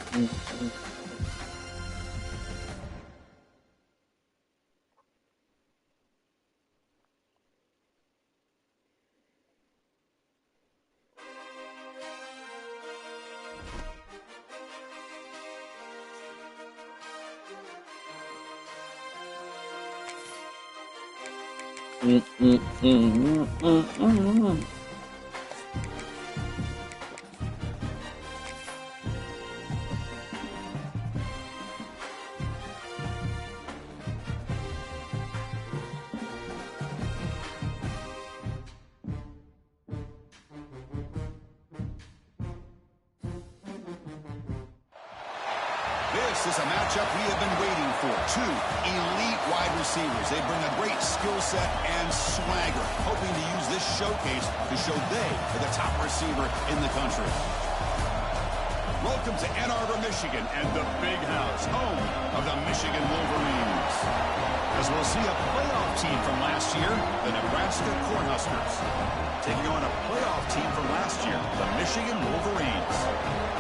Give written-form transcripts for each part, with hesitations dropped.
This is a matchup we have been waiting for. Two elite wide receivers. They bring a great skill set and swagger, hoping to use this showcase to show they are the top receiver in the country. Welcome to Ann Arbor, Michigan, and the Big House, home of the Michigan Wolverines. As we'll see a playoff team from last year, the Nebraska Cornhuskers, taking on a playoff team from last year, the Michigan Wolverines.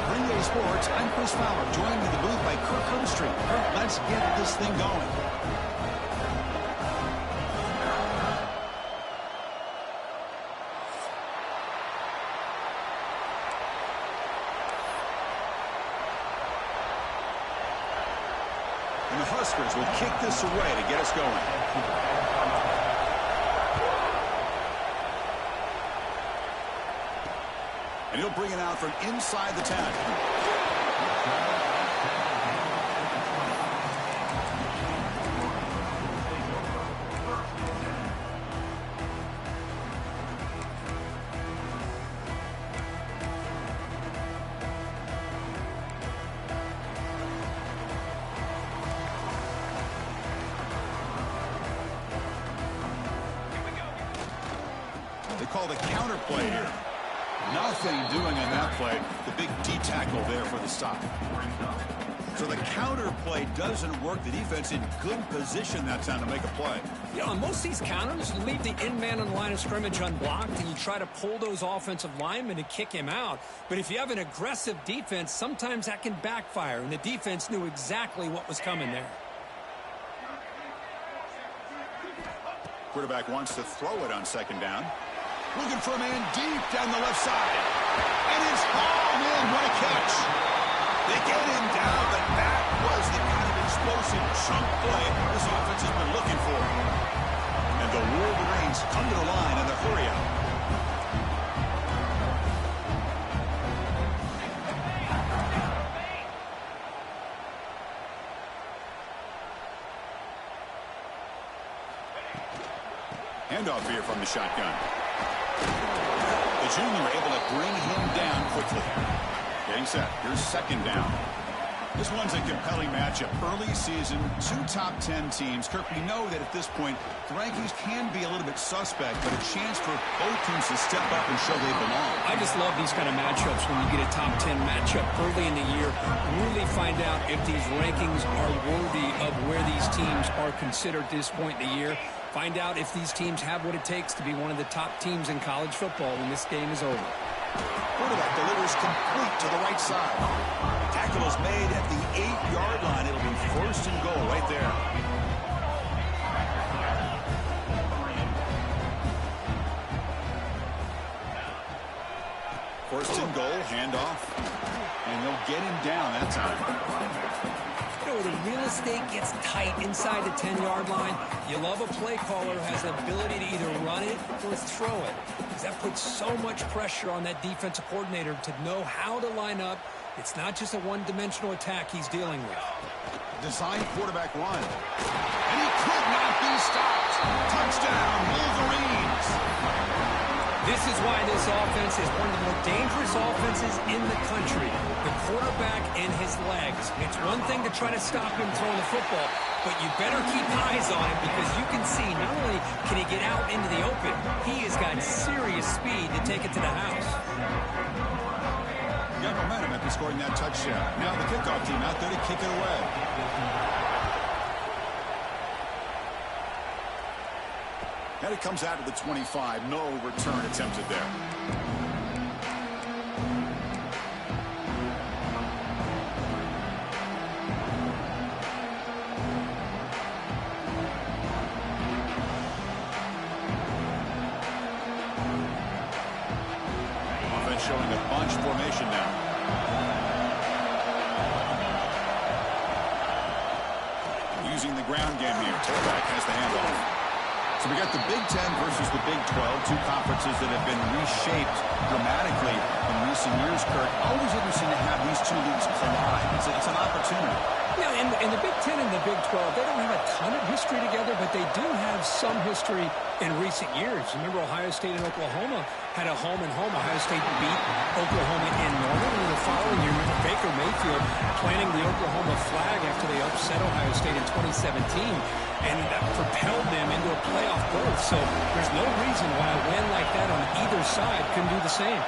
Green Bay Sports, I'm Chris Fowler, joined in the booth by Kirk Herbstreit. Kirk, let's get this thing going. And the Huskers will kick this away to get us going. And he'll bring it out from inside the 10. They call the counter play here. Nothing doing in that play. The big D tackle there for the stop. So the counter play doesn't work. The defense in good position that time to make a play. You know, on most of these counters, you leave the in man on the line of scrimmage unblocked, and you try to pull those offensive linemen to kick him out. But if you have an aggressive defense, sometimes that can backfire, and the defense knew exactly what was coming there. Quarterback wants to throw it on second down. Looking for a man deep down the left side. And it's hauled in. What a catch. They get him down, but that was the kind of explosive chunk play this offense has been looking for. And the Wolverines come to the line in the hurry up. Handoff here from the shotgun. The junior able to bring him down quickly. Getting set. Here's second down. This one's a compelling matchup. Early season, two top 10 teams. Kirk, we know that at this point, the rankings can be a little bit suspect, but a chance for both teams to step up and show they belong. I just love these kind of matchups when you get a top 10 matchup early in the year. Really find out if these rankings are worthy of where these teams are considered at this point in the year. Find out if these teams have what it takes to be one of the top teams in college football when this game is over. Quarterback delivers complete to the right side. Tackle is made at the 8-yard line. It'll be first and goal right there. First and goal, handoff. And they'll get him down that time. You know, the real estate gets tight inside the 10-yard line. You love a play caller who has the ability to either run it or throw it, because that puts so much pressure on that defensive coordinator to know how to line up. It's not just a one-dimensional attack he's dealing with. Design quarterback run. And he could not be stopped. Touchdown, Wolverines. This is why this offense is one of the more dangerous offenses in the country. The quarterback and his legs. It's one thing to try to stop him throwing the football, but you better keep eyes on him, because you can see not only can he get out into the open, he has got serious speed to take it to the house. Got momentum after scoring that touchdown. Now the kickoff team out there to kick it away. And it comes out to the 25. No return attempted there. running a bunch formation now. Using the ground game here. Tailback has the handoff. So we got the Big Ten versus the Big 12, two conferences that have been reshaped dramatically in recent years, Kirk. Always interesting to have these two leagues collide. It's an opportunity. Yeah, and the Big Ten and the Big 12, they don't have a ton of history together, but they do have some history in recent years. Remember, Ohio State and Oklahoma had a home-and-home. Ohio State beat Oklahoma in Norman, and the following year, remember Baker Mayfield planting the Oklahoma flag after they upset Ohio State in 2017, and that propelled them into a playoff berth. So there's no reason why a win like that on either side couldn't do the same.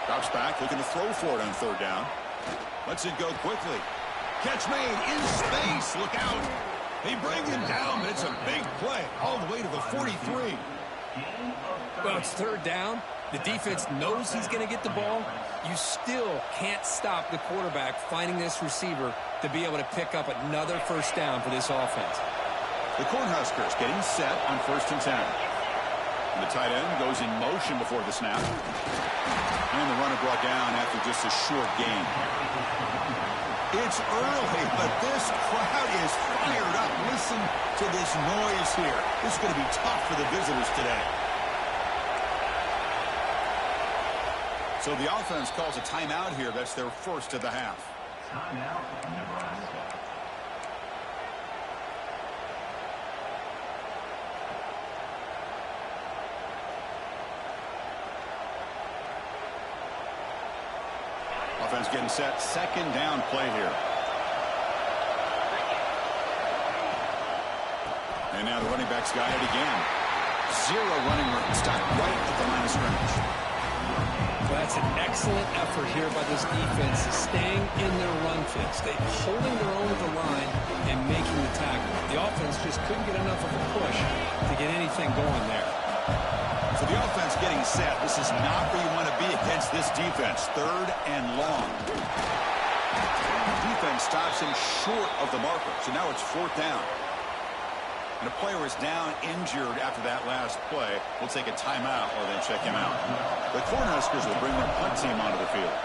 Drops back, looking to throw for it on third down. Lets it go quickly. Catch made in space. Look out. They bring him down, but it's a big play all the way to the 43. Well, it's third down. The defense knows he's going to get the ball. You still can't stop the quarterback finding this receiver to be able to pick up another first down for this offense. The Cornhuskers getting set on 1st and 10. And the tight end goes in motion before the snap. And the runner brought down after just a short gain. It's early, but this crowd is fired up. Listen to this noise here. This is going to be tough for the visitors today. So the offense calls a timeout here. That's their first of the half. Timeout, Nebraska. Offense getting set. Second down play here. And now the running backs got it again. Zero running room. Stopped right at the line of scrimmage. Well, that's an excellent effort here by this defense, staying in their run fits. They're holding their own at the line and making the tackle. The offense just couldn't get enough of a push to get anything going there. So the offense getting set. This is not where you want to be against this defense. Third and long. The defense stops him short of the marker. So now it's fourth down. And a player is down injured after that last play. We'll take a timeout or then check him out. The Cornhuskers will bring their punt team onto the field.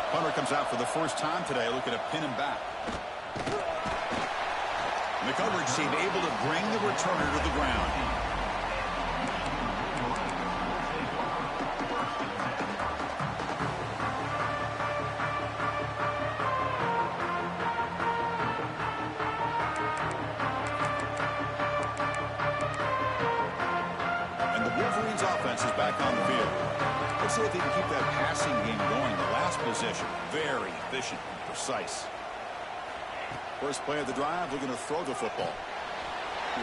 Punter comes out for the first time today, looking to pin him back. And the coverage team able to bring the returner to the ground. Is back on the field. Let's see if they can keep that passing game going. The last possession, very efficient and precise. First play of the drive, looking to throw the football.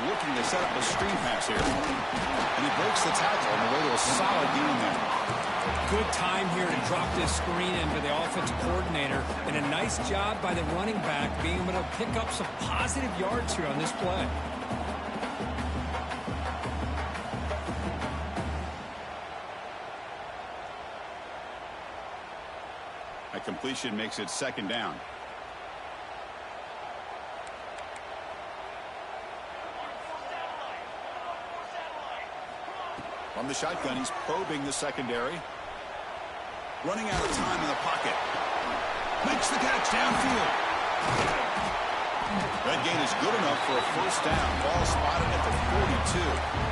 Looking to set up a screen pass here. And he breaks the tackle on the way to a solid gain there. Good time here to drop this screen in for the offensive coordinator. And a nice job by the running back being able to pick up some positive yards here on this play. Completion makes it second down. From the shotgun, he's probing the secondary. Running out of time in the pocket. Makes the catch downfield. That gain is good enough for a first down. Ball spotted at the 42.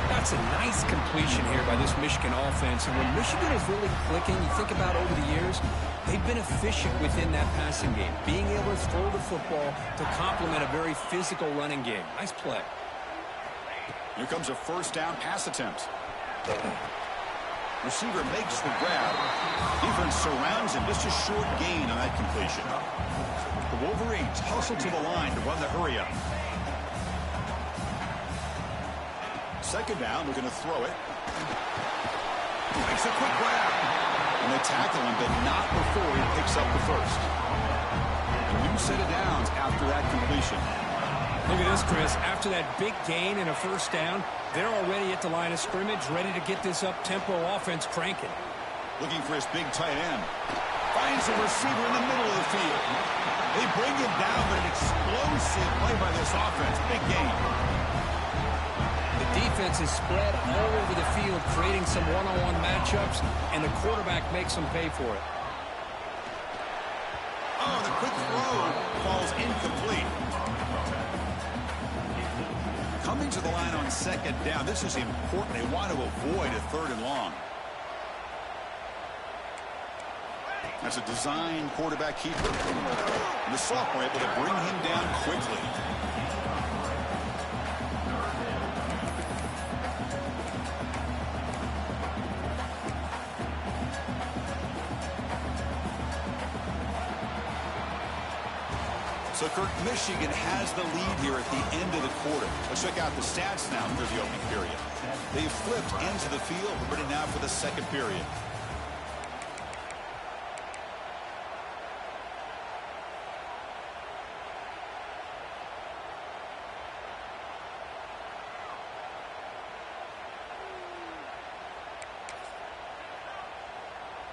That's a nice completion here by this Michigan offense. And when Michigan is really clicking, you think about over the years, they've been efficient within that passing game, being able to throw the football to complement a very physical running game. Nice play. Here comes a first down pass attempt. Receiver makes the grab. Defense surrounds him. Just a short gain on that completion. The Wolverines hustle to the line to run the hurry up. Second down, we're going to throw it. Makes a quick grab. And they tackle him, but not before he picks up the first. A new set of downs after that completion. Look at this, Chris. After that big gain and a first down, they're already at the line of scrimmage, ready to get this up-tempo offense cranking. Looking for his big tight end. Finds the receiver in the middle of the field. They bring him down, but an explosive play by this offense. Big game. The defense is spread all over the field, creating some one-on-one matchups, and the quarterback makes them pay for it. Oh, the quick throw falls incomplete. Coming to the line on second down. This is important. They want to avoid a third and long. That's a design quarterback keeper. And the sophomore able to bring him down quickly. So, Kirk, Michigan has the lead here at the end of the quarter. Let's check out the stats now for the opening period. They've flipped into the field. We're ready now for the second period.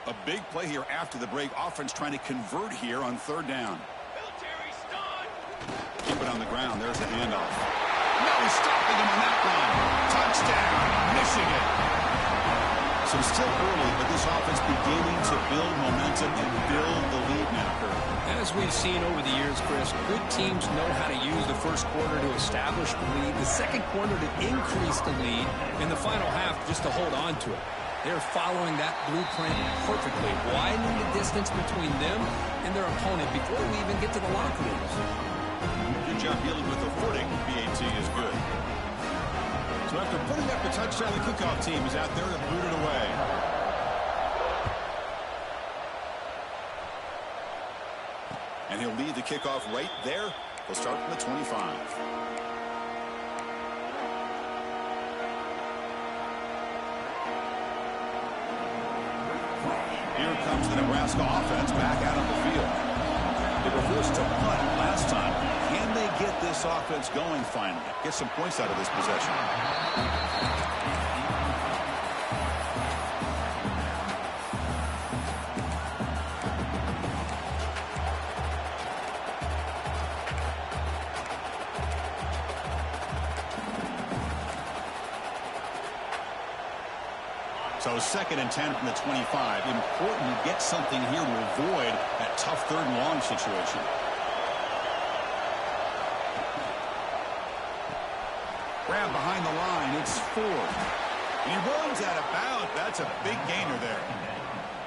A big play here after the break. Offense trying to convert here on third down. Keep it on the ground. There's the handoff. No stopping him on that one. Touchdown, Michigan. So still early, but this offense beginning to build momentum and build the lead now, Kurt. As we've seen over the years, Chris, good teams know how to use the first quarter to establish the lead, the second quarter to increase the lead, and the final half just to hold on to it. They're following that blueprint perfectly, widening the distance between them and their opponent before we even get to the locker rooms. Good job dealing with the footing. BAT is good. So after putting up a touchdown, the kickoff team is out there to boot it away. And he'll lead the kickoff right there. He'll start from the 25. Here comes the Nebraska offense back out on the field. They were forced to punt last time. Can they get this offense going finally? Get some points out of this possession. So second and 10 from the 25. Important to get something here to avoid that tough third and long situation. Grab behind the line. It's Ford. And he runs out of bounds. That's a big gainer there.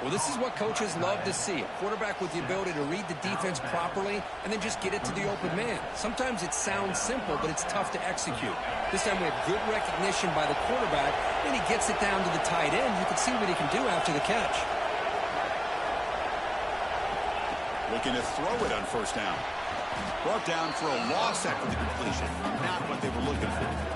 Well, this is what coaches love to see. A quarterback with the ability to read the defense properly and then just get it to the open man. Sometimes it sounds simple, but it's tough to execute. This time we have good recognition by the quarterback, and he gets it down to the tight end. You can see what he can do after the catch. Looking to throw it on first down. Brought down for a loss after the completion. Not what they were looking for.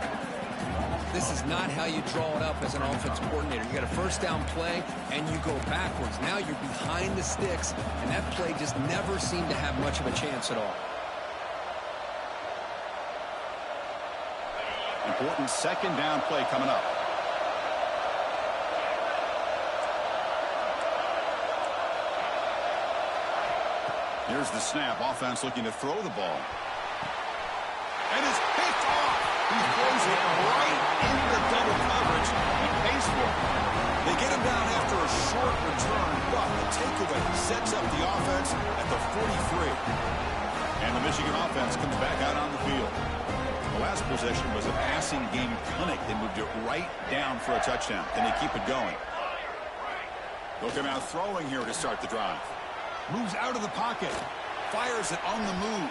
This is not how you draw it up as an offensive coordinator. You got a first down play, and you go backwards. Now you're behind the sticks, and that play just never seemed to have much of a chance at all. Important second down play coming up. Here's the snap. Offense looking to throw the ball. And it's picked off. He throws it right into double coverage. He pays for it. They get him down after a short return, but the takeaway sets up the offense at the 43. And the Michigan offense comes back out on the field. The last possession was a passing game clinic. They moved it right down for a touchdown. Can they keep it going? They'll come out throwing here to start the drive. Moves out of the pocket. Fires it on the move.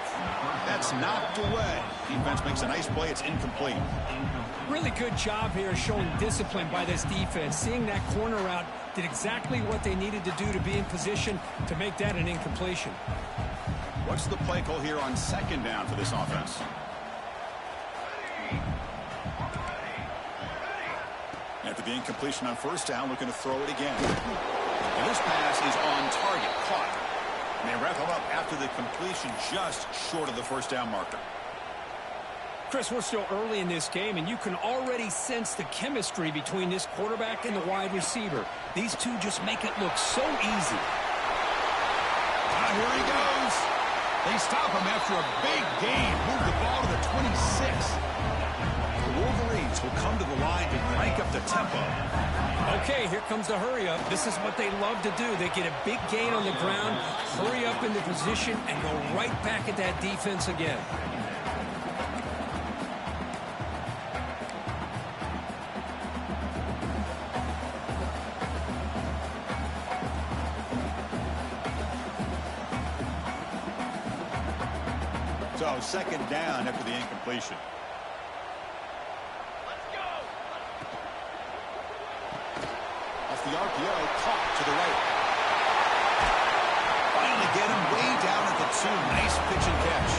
That's knocked away. Defense makes a nice play. It's incomplete. Really good job here showing discipline by this defense. Seeing that corner out did exactly what they needed to do to be in position to make that an incompletion. What's the play call here on second down for this offense? After the incompletion on first down, looking to throw it again. And this pass is on target. Caught. And they wrap him up after the completion just short of the first down marker. Chris, we're still early in this game, and you can already sense the chemistry between this quarterback and the wide receiver. These two just make it look so easy. Here he goes. They stop him after a big gain. Move the ball to the 26. The Wolverines will come to the line to crank up the tempo. Okay, here comes the hurry up. This is what they love to do. They get a big gain on the ground, hurry up into position, and go right back at that defense again. So second down after the incompletion. Off the RPO, caught to the right. Finally get him way down at the 2. Nice pitch and catch.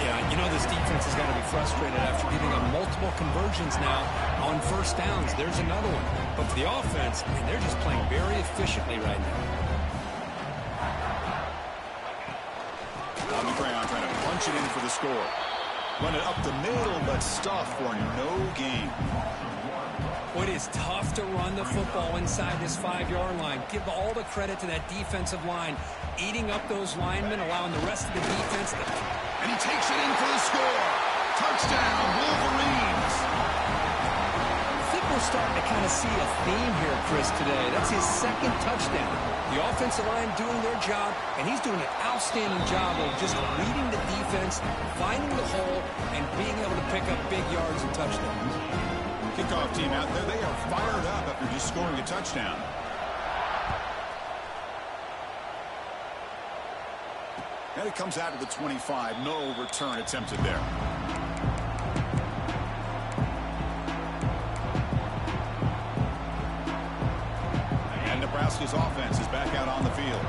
Yeah, you know this defense has got to be frustrated after giving up multiple conversions now on first downs. There's another one. But for the offense, man, they're just playing very efficiently right now. On the ground, trying to punch it in for the score. Run it up the middle, but stuffed for no gain. Well, it is tough to run the football inside this 5-yard line. Give all the credit to that defensive line, eating up those linemen, allowing the rest of the defense to... And he takes it in for the score. Touchdown, Wolverines. I think we're starting to kind of see a theme here, Chris, today. That's his second touchdown. The offensive line doing their job, and he's doing an outstanding job of just reading the defense, finding the hole, and being able to pick up big yards and touchdowns. Kickoff team out there. They are fired up after just scoring a touchdown. And it comes out to the 25. No return attempted there. And Nebraska's offense is back out on the field.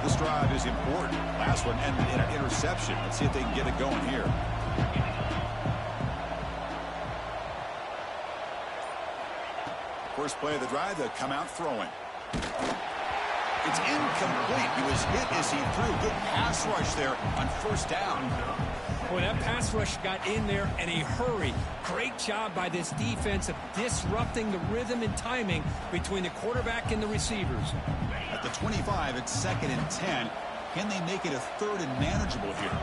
This drive is important. Last one ended in an interception. Let's see if they can get it going here. First play of the drive, they'll come out throwing. It's incomplete. He was hit as he threw. Good pass rush there on first down. Boy, that pass rush got in there in a hurry. Great job by this defense of disrupting the rhythm and timing between the quarterback and the receivers. At the 25, it's 2nd and 10. Can they make it a 3rd and manageable here?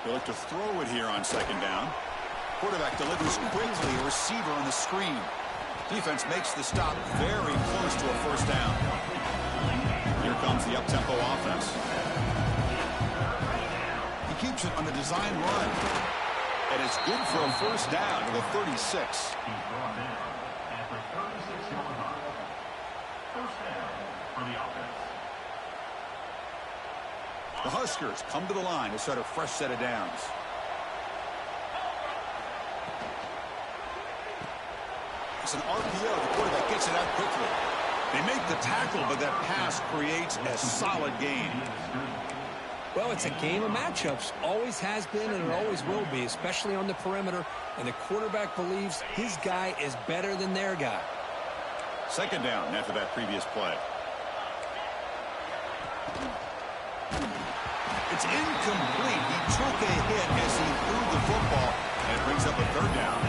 They look to throw it here on 2nd down. Quarterback delivers quickly, a receiver on the screen. Defense makes the stop very close to a first down. Here comes the up-tempo offense. He keeps it on the design run. And it's good for a first down to the 36. The Huskers come to the line to start a fresh set of downs. It's an RPO. The quarterback gets it out quickly. They make the tackle, but that pass creates a solid gain. Well, it's a game of matchups. Always has been and it always will be, especially on the perimeter. And the quarterback believes his guy is better than their guy. 2nd down after that previous play. It's incomplete. He took a hit as he threw the football, and it brings up a 3rd down.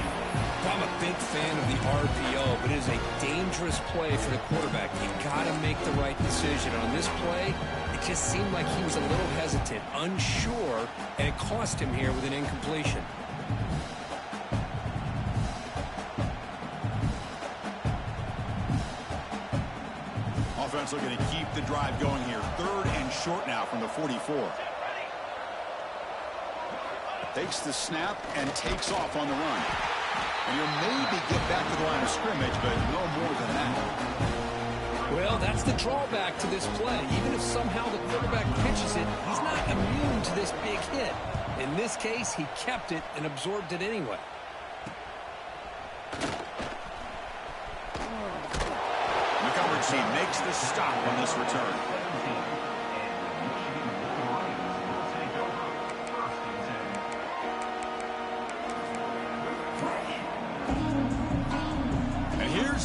I'm a big fan of the RPO, but it is a dangerous play for the quarterback. You got to make the right decision. On this play, it just seemed like he was a little hesitant, unsure, and it cost him here with an incompletion. Offense looking to keep the drive going here. 3rd and short now from the 44. Takes the snap and takes off on the run. And he'll maybe get back to the line of scrimmage, but no more than that. Well, that's the drawback to this play. Even if somehow the quarterback pitches it, he's not immune to this big hit. In this case, he kept it and absorbed it anyway. The coverage team makes the stop on this return.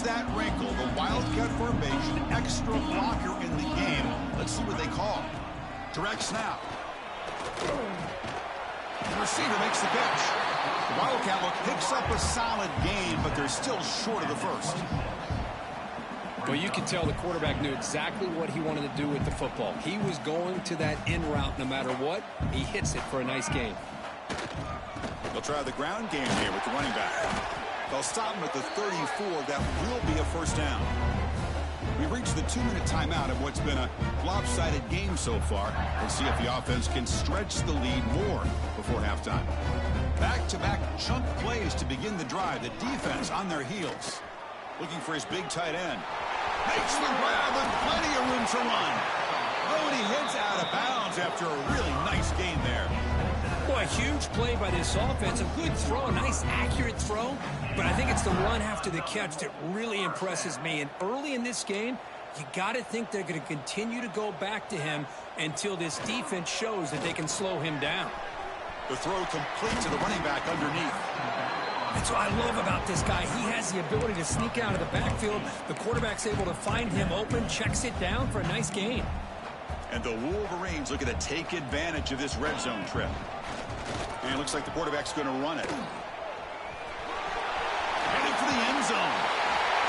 That wrinkle, the Wildcat formation, extra blocker in the game. Let's see what they call. Direct snap. The receiver makes the catch. The Wildcat look picks up a solid gain, but they're still short of the first. Well, you can tell the quarterback knew exactly what he wanted to do with the football. He was going to that in route no matter what. He hits it for a nice gain. They'll try the ground game here with the running back. They'll stop him at the 34. That will be a first down. We reached the 2-minute timeout of what's been a lopsided game so far. We'll see if the offense can stretch the lead more before halftime. Back-to-back chunk plays to begin the drive. The defense on their heels. Looking for his big tight end. Makes the grab with plenty of room to run. Oh, and he heads out of bounds after a really nice gain there. Boy, a huge play by this offense. A good throw, a nice accurate throw. But I think it's the run after the catch that really impresses me. And early in this game, you got to think they're going to continue to go back to him until this defense shows that they can slow him down. The throw complete to the running back underneath. That's what I love about this guy. He has the ability to sneak out of the backfield. The quarterback's able to find him open, checks it down for a nice gain. And the Wolverines looking to take advantage of this red zone trip. And it looks like the quarterback's going to run it. Heading for the end zone.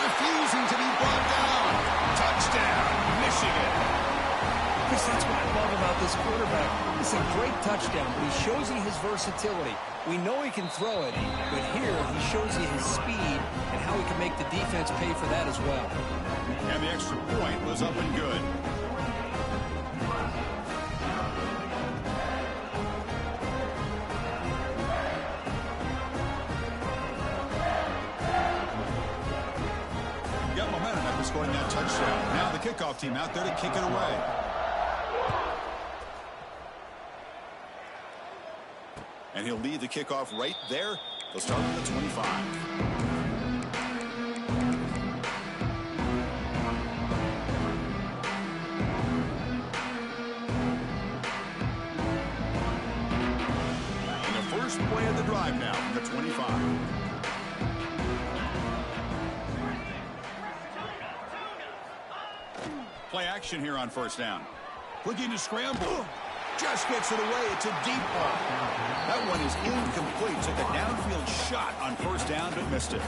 Refusing to be brought down. Touchdown, Michigan. Chris, that's what I love about this quarterback. It's a great touchdown, but he shows you his versatility. We know he can throw it, but here he shows you his speed and how he can make the defense pay for that as well. And the extra point was up and good. Got momentum after scoring that touchdown. Now the kickoff team out there to kick it away. And he'll lead the kickoff right there. They'll start with the 25. And the first play of the drive now from the 25. Play action here on first down. Looking to scramble. Just gets it away. It's a deep ball. That one is incomplete. Took a downfield shot on first down, but missed it.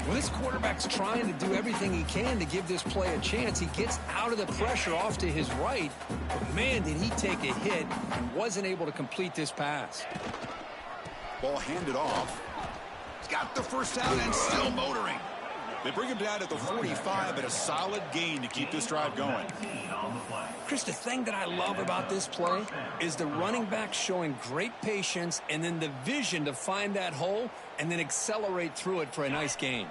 Well, this quarterback's trying to do everything he can to give this play a chance. He gets out of the pressure off to his right. But, man, did he take a hit and wasn't able to complete this pass. Ball handed off. He's got the first down and still motoring. They bring him down at the 45, but a solid gain to keep this drive going. Chris, the thing that I love about this play is the running back showing great patience and then the vision to find that hole and then accelerate through it for a nice gain.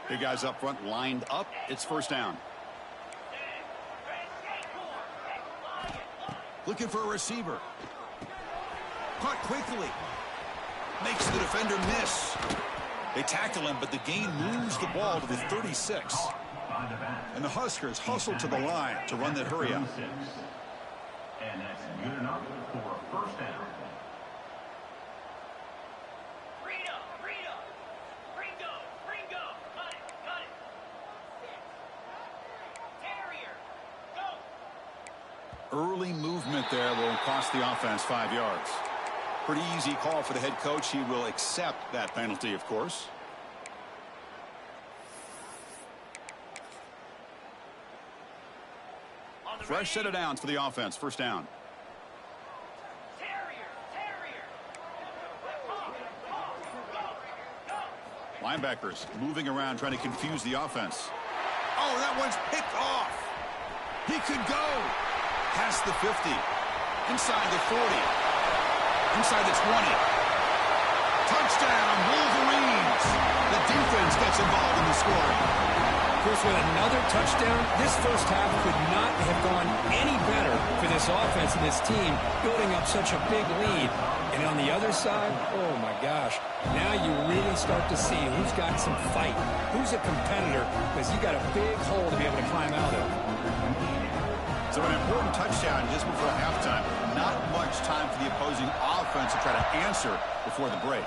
Big guys up front lined up. It's first down. Looking for a receiver. Caught quickly. Makes the defender miss. They tackle him, but the gain moves the ball to the 36. And the Huskers hustle to the line to run that hurry up. And that's good enough for a first down. Early movement there will cost the offense 5 yards. Pretty easy call for the head coach. He will accept that penalty, of course. Fresh set of downs for the offense. First down. Linebackers moving around trying to confuse the offense. Oh, that one's picked off. He could go past the 50, inside the 40, inside the 20. Touchdown, Wolverines. The defense gets involved in the scoring. Chris, with another touchdown, this first half could not have gone any better for this offense and this team, building up such a big lead. And on the other side, oh my gosh, now you really start to see who's got some fight, who's a competitor, because you got a big hole to be able to climb out of. So an important touchdown just before halftime. Not much time for the opposing offense to try to answer before the break.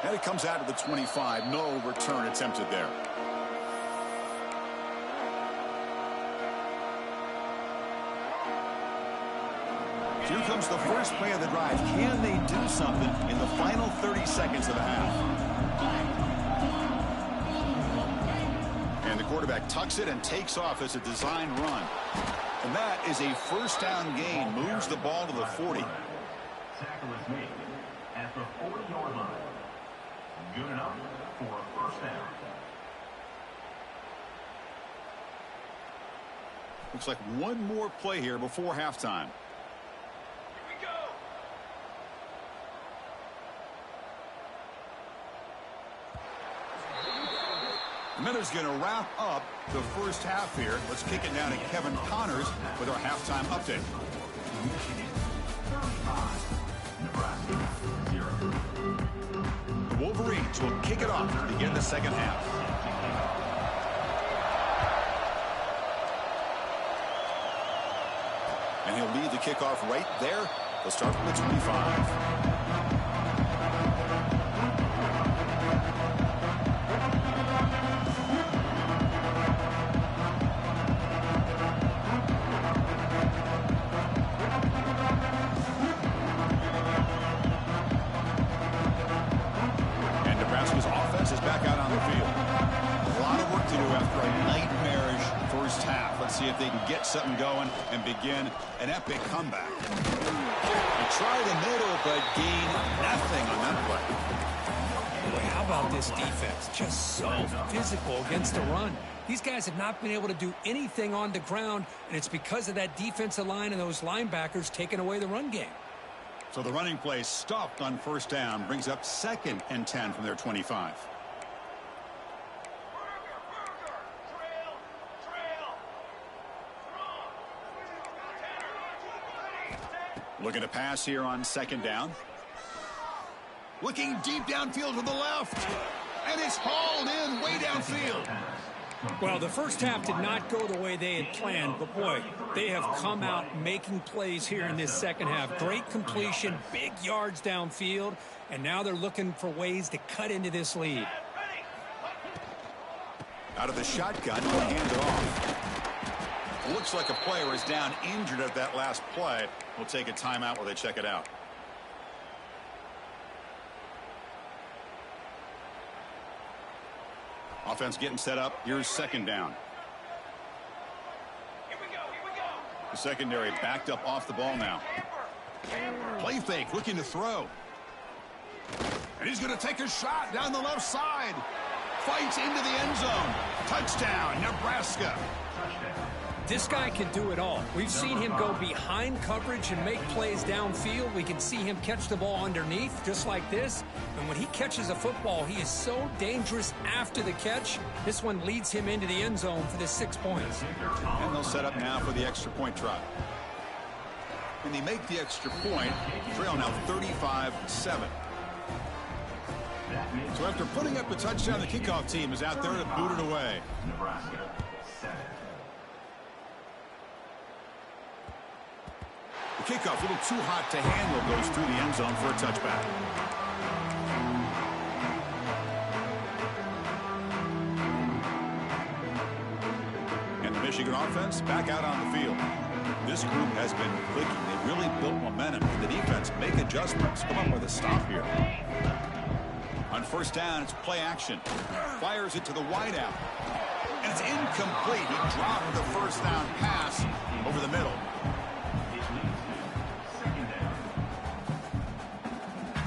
And it comes out of the 25. No return attempted there. Here comes the first play of the drive. Can they do something in the final 30 seconds of the half? And the quarterback tucks it and takes off as a design run. And that is a first down gain. Moves the ball to the 40. Tackle is made at the 40-yard line. Good enough for a first down. Looks like one more play here before halftime. Here we go. The Miners going to wrap up the first half here. Let's kick it down to Kevin Connors with our halftime update. 35, Nebraska 0. The Wolverines will kick it off to begin the second half. And he'll lead the kickoff right there. They'll start from the 25. And Nebraska's offense is back out on the field. A lot of work to do after a nightmarish first half. Let's see if they can get something going and begin an epic comeback. They try the middle, but gain nothing on that play. Boy, how about this defense? Just so physical against the run. These guys have not been able to do anything on the ground, and it's because of that defensive line and those linebackers taking away the run game. So the running play stopped on first down, brings up 2nd and 10 from their 25. Looking to pass here on 2nd down. Looking deep downfield to the left. And it's hauled in way downfield. Well, the first half did not go the way they had planned, but boy, they have come out making plays here in this second half. Great completion, big yards downfield, and now they're looking for ways to cut into this lead. Out of the shotgun, he'll hand it off. It looks like a player is down injured at that last play. We'll take a timeout while they check it out. Offense getting set up. Here's 2nd down. Here we go. The secondary backed up off the ball now. Play fake, looking to throw. And he's going to take a shot down the left side. Fights into the end zone. Touchdown, Nebraska. This guy can do it all. We've seen him go behind coverage and make plays downfield. We can see him catch the ball underneath just like this. And when he catches a football, he is so dangerous after the catch. This one leads him into the end zone for the 6 points. And they'll set up now for the extra point try. And they make the extra point. Trail now 35-7. So after putting up the touchdown, the kickoff team is out there to boot it away. Nebraska 7. The kickoff, a little too hot to handle, goes through the end zone for a touchback. And the Michigan offense back out on the field. This group has been clicking. They really built momentum. The defense make adjustments. Come up with a stop here. On first down, it's play action. Fires it to the wideout. And it's incomplete. He dropped the first down pass over the middle.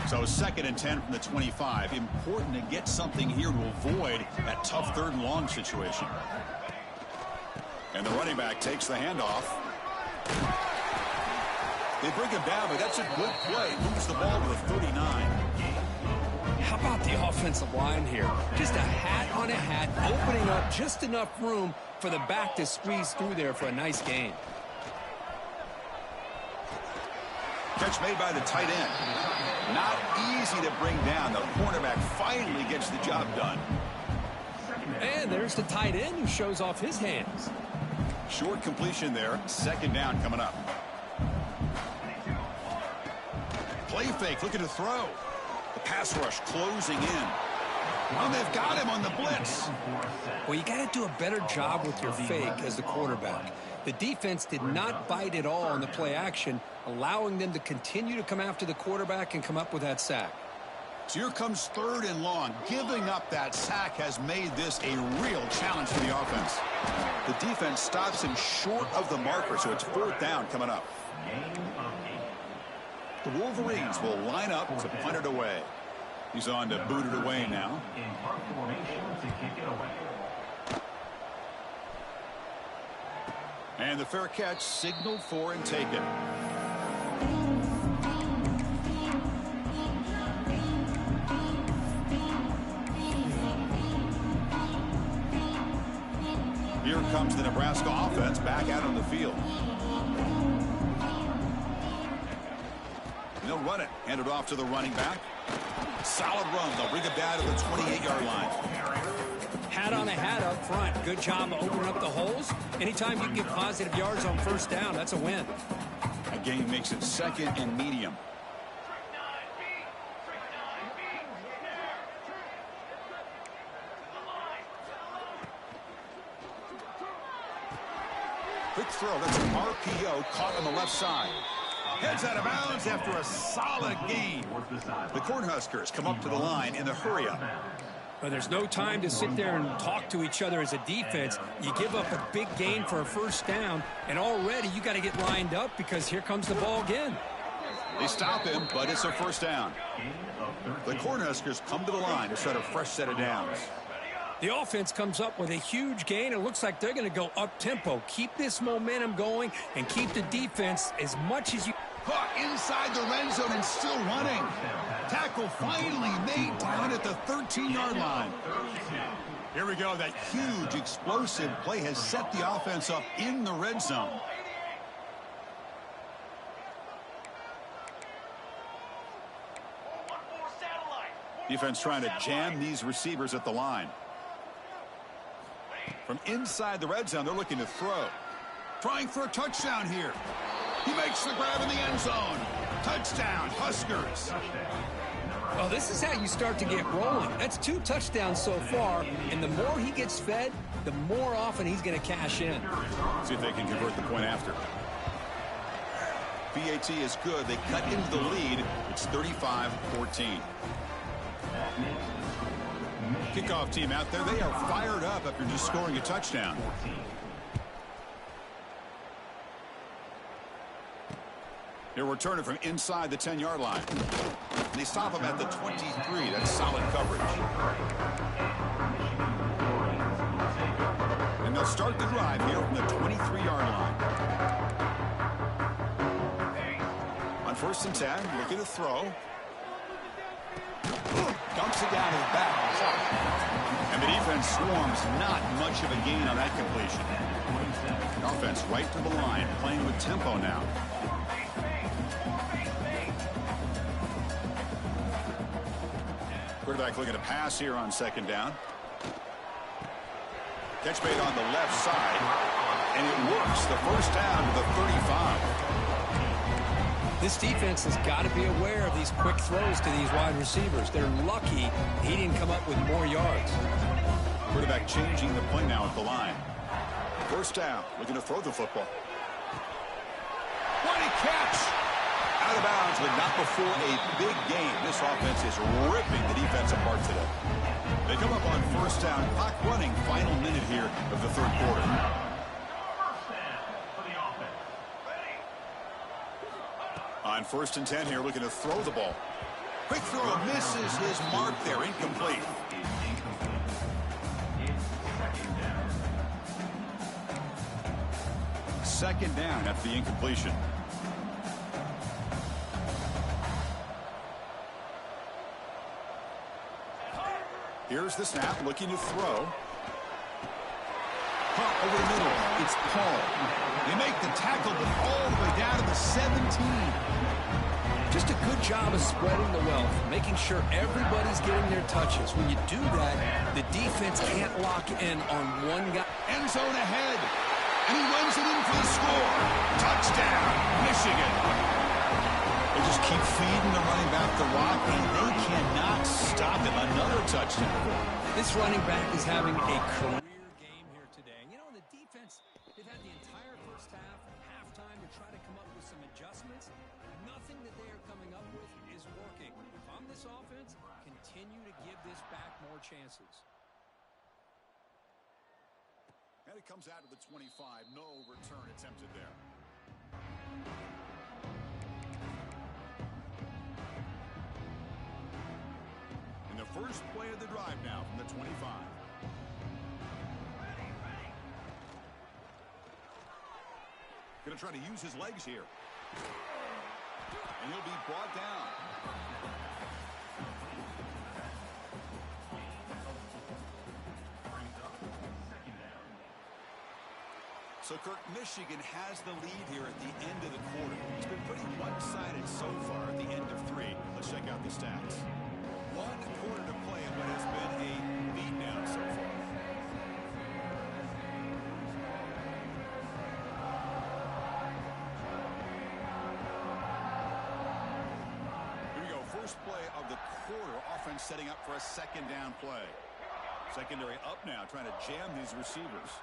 So 2nd and 10 from the 25. Important to get something here to avoid that tough 3rd and long situation. And the running back takes the handoff. They bring him down, but that's a good play. Moves the ball to the 39. How about the offensive line here? Just a hat on a hat, opening up just enough room for the back to squeeze through there for a nice gain. Catch made by the tight end. Not easy to bring down. The cornerback finally gets the job done. And there's the tight end who shows off his hands. Short completion there. 2nd down coming up. Play fake, looking to throw. The pass rush closing in. And they've got him on the blitz. Well, you got to do a better job with your fake as the quarterback. The defense did not bite at all on the play action, allowing them to continue to come after the quarterback and come up with that sack. So here comes 3rd and long. Giving up that sack has made this a real challenge for the offense. The defense stops him short of the marker, so it's 4th down coming up. The Wolverines will line up to punt it away. He's on to boot it away now. In punt formation to kick it away. And the fair catch signaled for and taken. Here comes the Nebraska offense back out on the field. And they'll run it. Hand it off to the running back. Solid run. They'll bring it down to the 28-yard line. Hat on a hat up front. Good job of opening up the holes. Anytime you can get positive yards on 1st down, that's a win. A gain makes it 2nd and medium. Quick throw. That's an RPO caught on the left side. Heads out of bounds after a solid gain. The Cornhuskers come up to the line in the hurry-up. But there's no time to sit there and talk to each other as a defense. You give up a big gain for a 1st down, and already you got to get lined up because here comes the ball again. They stop him, but it's a 1st down. The Cornhuskers come to the line to start a fresh set of downs. The offense comes up with a huge gain. It looks like they're going to go up-tempo. Keep this momentum going and keep the defense as much as you... Caught inside the red zone and still running. Tackle finally made down at the 13-yard line. Here we go. That huge explosive play has set the offense up in the red zone. Defense trying to jam these receivers at the line. From inside the red zone, they're looking to throw. Trying for a touchdown here. He makes the grab in the end zone. Touchdown, Huskers. Well, this is how you start to get rolling. That's 2 touchdowns so far, and the more he gets fed, the more often he's going to cash in. See if they can convert the point after. PAT is good. They cut into the lead. It's 35-14. Kickoff team out there. They are fired up after just scoring a touchdown. They're returning from inside the 10-yard line. They stop him at the 23. That's solid coverage. And they'll start the drive here from the 23-yard line. On 1st and 10, looking to throw. Dumps it down to the back. And the defense swarms. Not much of a gain on that completion. The offense right to the line, playing with tempo now. Quarterback looking to pass here on 2nd down. Catch made on the left side. And it works. The 1st down to the 35. This defense has got to be aware of these quick throws to these wide receivers. They're lucky he didn't come up with more yards. Quarterback changing the play now at the line. 1st down. Looking to throw the football. What a catch! Out of bounds, but not before a big game. This offense is ripping the defense apart today. They come up on 1st down. Clock running. Final minute here of the 3rd quarter. On 1st and 10 here, looking to throw the ball. Quick throw, misses his mark there, incomplete. Second down after the incompletion. Here's the snap, looking to throw. Caught over the middle. It's Paul. They make the tackle, but all the way down to the 17. Just a good job of spreading the wealth, making sure everybody's getting their touches. When you do that, the defense can't lock in on one guy. End zone ahead. And he runs it in for the score. Touchdown, Michigan. They just keep feeding the running back the rock, and they cannot stop him. Another touchdown. This running back is having a career game here today. You know, the defense, they've had the entire first this offense, continue to give this back more chances. And it comes out to the 25. No return attempted there. In the first play of the drive now from the 25. Going to try to use his legs here. And he'll be brought down. So, Kirk, Michigan has the lead here at the end of the quarter. It's been pretty one-sided so far at the end of 3. Let's check out the stats. 1 quarter to play in what has been a beatdown so far. Here we go. First play of the quarter. Offense setting up for a second down play. Secondary up now, trying to jam these receivers.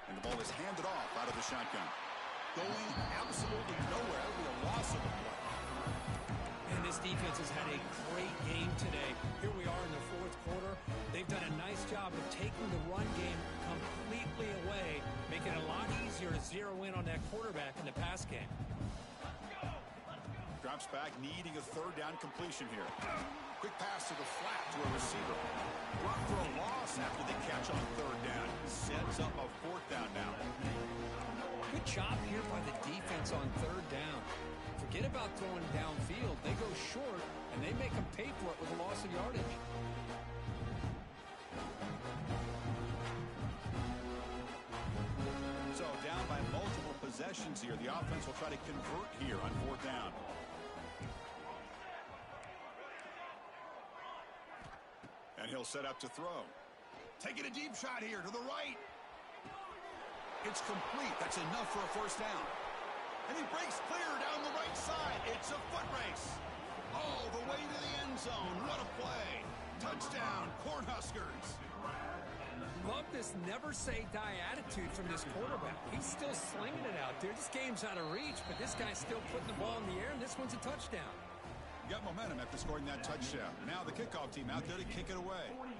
And the ball is handed off out of the shotgun. Going absolutely nowhere. That would be a loss of the play. And this defense has had a great game today. Here we are in the fourth quarter. They've done a nice job of taking the run game completely away, making it a lot easier to zero in on that quarterback in the pass game. Drops back, needing a third down completion here. Quick pass to the flat to a receiver. Brought for a loss after the catch on third down. Sets up a fourth down now. Good job here by the defense on third down. Forget about throwing downfield. They go short, and they make them pay for it with a loss of yardage. So down by multiple possessions here. The offense will try to convert here on fourth down. And he'll set up to throw. Taking a deep shot here to the right. It's complete. That's enough for a first down. And he breaks clear down the right side. It's a foot race. All the way to the end zone. What a play. Touchdown, Cornhuskers. Love this never-say-die attitude from this quarterback. He's still slinging it out there. This game's out of reach, but this guy's still putting the ball in the air, and this one's a touchdown. Got momentum after scoring that touchdown. Now the kickoff team out there to kick it away. 42,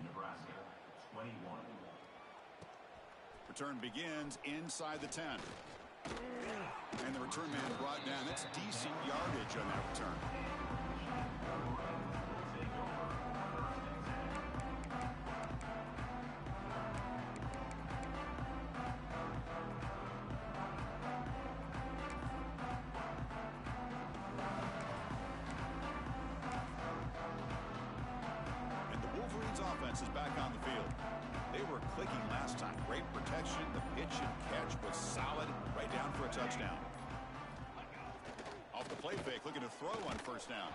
Nebraska, 21. Return begins inside the 10. And the return man brought down. That's decent yardage on that return. Offense is back on the field. They were clicking last time. Great protection. The pitch and catch was solid. Right down for a touchdown. Off the play fake, looking to throw on first down.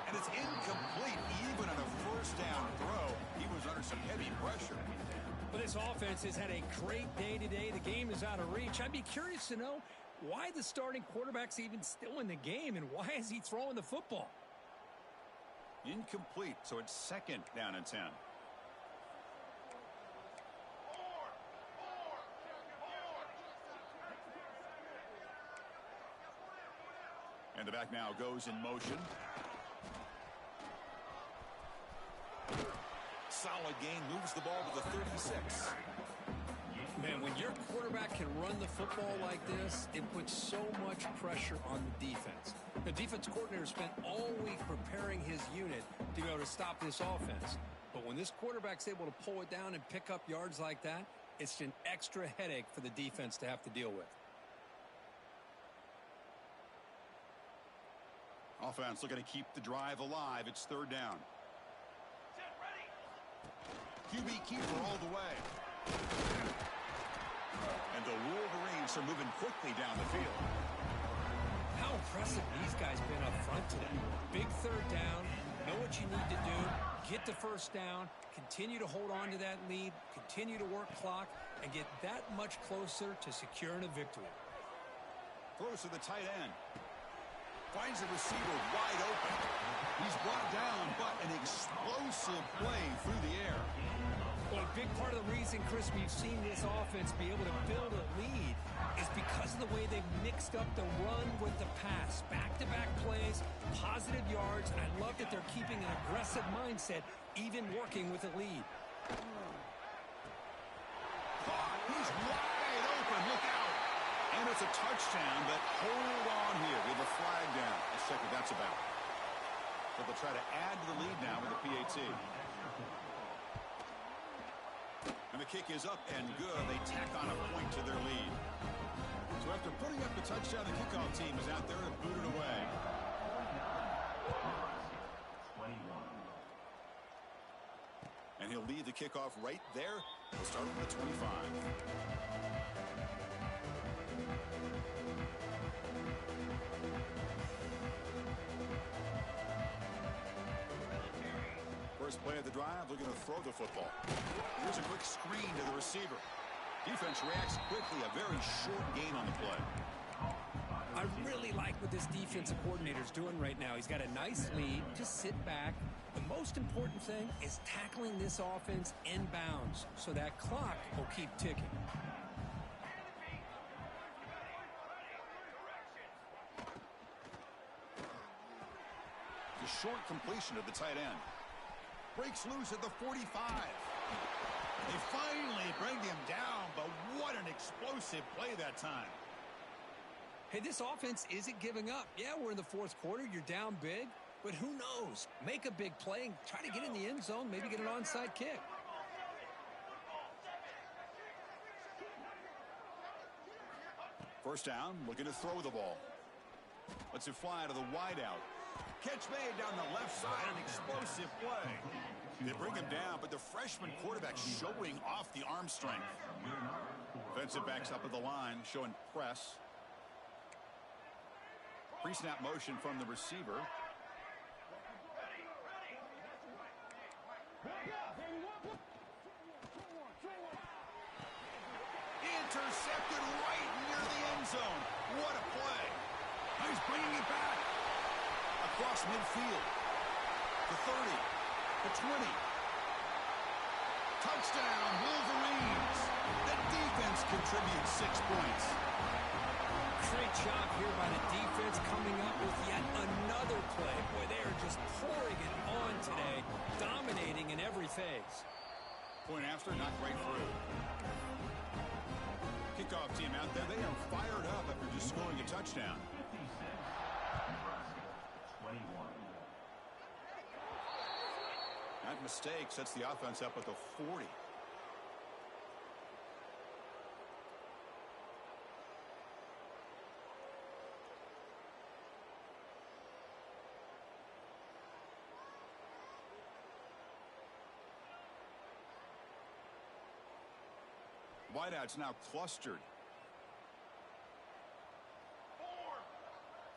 And it's incomplete. Even on a first down throw, he was under some heavy pressure. But this offense has had a great day today. The game is out of reach. I'd be curious to know why the starting quarterback's even still in the game and why is he throwing the football? Incomplete, so it's second down and 10. And the back now goes in motion. Solid gain, moves the ball to the 36. Man, when your quarterback can run the football like this, it puts so much pressure on the defense. The defense coordinator spent all week preparing his unit to be able to stop this offense. But when this quarterback's able to pull it down and pick up yards like that, it's an extra headache for the defense to have to deal with. Offense looking to keep the drive alive. It's third down. QB keeper all the way. And the Wolverines are moving quickly down the field. How impressive these guys been up front today. Big third down. Know what you need to do. Get the first down. Continue to hold on to that lead. Continue to work clock. And get that much closer to securing a victory. Throws to the tight end. Finds the receiver wide open. He's brought down, but an explosive play through the air. Well, Well, a big part of the reason, Chris, we've seen this offense be able to build a lead is because of the way they've mixed up the run with the pass. Back-to-back plays, positive yards, and I love that they're keeping an aggressive mindset, even working with a lead. He's wide open. Look out. And it's a touchdown, but hold on here. We have a flag down. Let's check what that's about. But they'll try to add to the lead now with a PAT. And the kick is up and good. They tack on a point to their lead. So after putting up the touchdown, the kickoff team is out there to boot it away. 21. And he'll lead the kickoff right there. We'll start from the 25. First play of the drive, looking to throw the football. Here's a quick screen to the receiver. Defense reacts quickly. A very short gain on the play. I really like what this defensive coordinator's doing right now. He's got a nice lead. Just sit back. The most important thing is tackling this offense inbounds so that clock will keep ticking. The short completion of the tight end. Breaks loose at the 45. They finally bring him down, but what an explosive play that time. Hey, this offense isn't giving up. Yeah, we're in the fourth quarter. You're down big, but who knows? Make a big play and try to get in the end zone, maybe get an onside kick. First down, looking to throw the ball. Lets it fly to the wideout. Catch made down the left side, an explosive play. They bring him down, but the freshman quarterback showing off the arm strength. Defensive backs up at the line, showing press. Pre-snap motion from the receiver. Intercepted right near the end zone. What a play. He's bringing it back. Across midfield. The 30. The 20. Touchdown, Wolverines. The defense contributes 6 points. Great job here by the defense coming up with yet another play. Boy, they are just pouring it on today, dominating in every phase. Point after, not quite through. Kickoff team out there. They are fired up after just scoring a touchdown. 21. That mistake sets the offense up at the 40. Wideout's now clustered.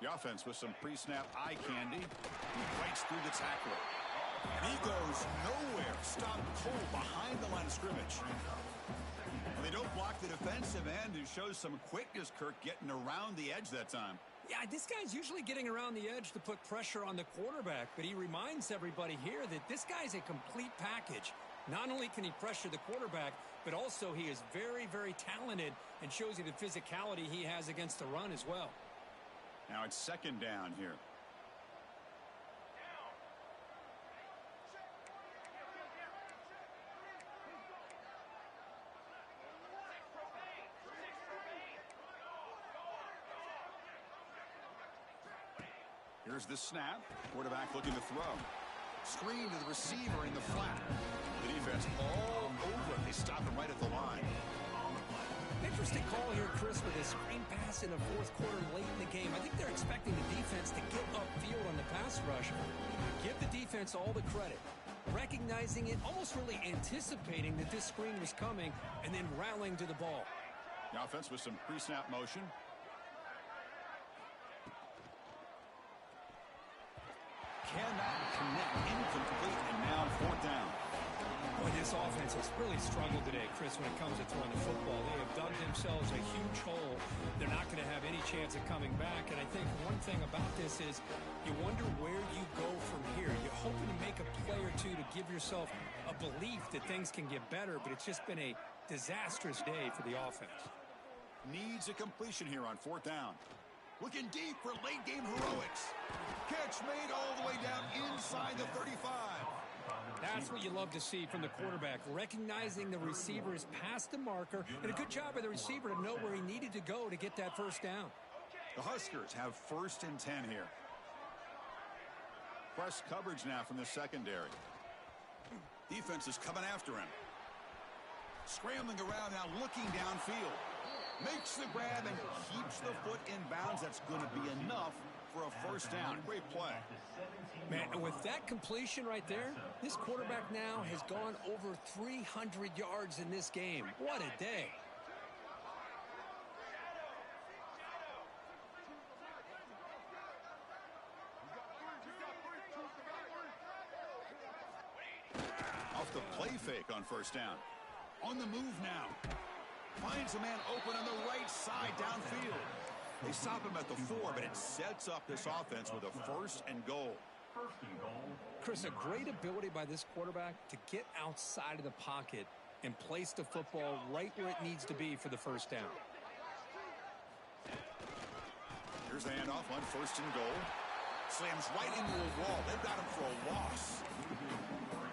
The offense with some pre-snap eye candy. He breaks through the tackler. And he goes nowhere. Stopped cold behind the line of scrimmage. And they don't block the defensive end, who shows some quickness, Kirk, getting around the edge that time. Yeah, this guy's usually getting around the edge to put pressure on the quarterback, but he reminds everybody here that this guy's a complete package. Not only can he pressure the quarterback, but also he is very, very talented and shows you the physicality he has against the run as well. Now it's second down here. Here's the snap. Quarterback looking to throw. Screen to the receiver in the flat. The defense all over. They stop him right at the line. Interesting call here, Chris, with a screen pass in the fourth quarter late in the game. I think they're expecting the defense to get upfield on the pass rush. Give the defense all the credit. Recognizing it, almost really anticipating that this screen was coming, and then rallying to the ball. The offense with some pre-snap motion. Cannot connect, incomplete, and now fourth down. Boy, this offense has really struggled today, Chris, when it comes to throwing the football. They have dug themselves a huge hole. They're not going to have any chance of coming back. And I think one thing about this is you wonder where you go from here. You're hoping to make a play or two to give yourself a belief that things can get better, but it's just been a disastrous day for the offense. Needs a completion here on 4th down. Looking deep for late-game heroics. Catch made all the way down inside the 35. That's what you love to see from the quarterback, recognizing the receiver is past the marker, and a good job by the receiver to know where he needed to go to get that first down. The Huskers have 1st and 10 here. Press coverage now from the secondary. Defense is coming after him. Scrambling around now, looking downfield. Makes the grab and keeps the foot in bounds. That's going to be enough for a first down. Great play. Man, and with that completion right there, this quarterback now has gone over 300 yards in this game. What a day. Off the play fake on first down. On the move now. Finds a man open on the right side downfield. They stop him at the 4, but it sets up this offense with a 1st and goal. Chris, a great ability by this quarterback to get outside of the pocket and place the football right where it needs to be for the first down. Here's the handoff on 1st and goal. Slams right into a wall. They've got him for a loss.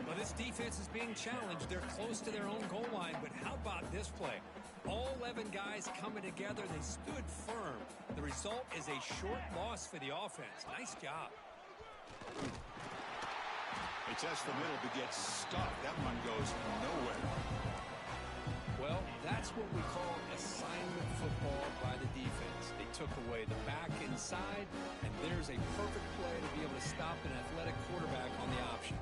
Well, this defense is being challenged. They're close to their own goal line, but how about this play? All 11 guys coming together. They stood firm. The result is a short loss for the offense. Nice job. They test the middle but get stuck. That one goes nowhere. Well, that's what we call assignment football by the defense. They took away the back inside, and there's a perfect play to be able to stop an athletic quarterback on the option.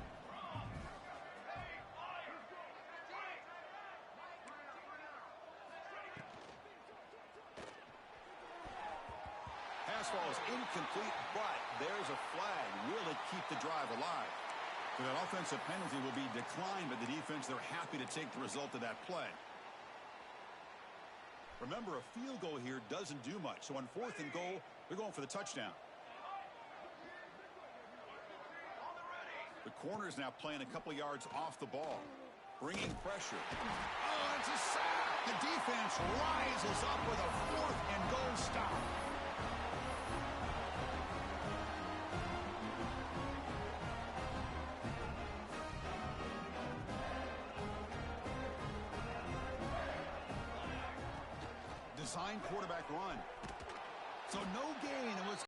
Pass ball is incomplete, but there's a flag. Will it keep the drive alive? So that offensive penalty will be declined by the defense. They're happy to take the result of that play. Remember, a field goal here doesn't do much. So on 4th and goal, they're going for the touchdown. The corner's now playing a couple yards off the ball. Bringing pressure. Oh, it's a sack. The defense rises up with a 4th and goal stop. Design quarterback run. So no gain. It was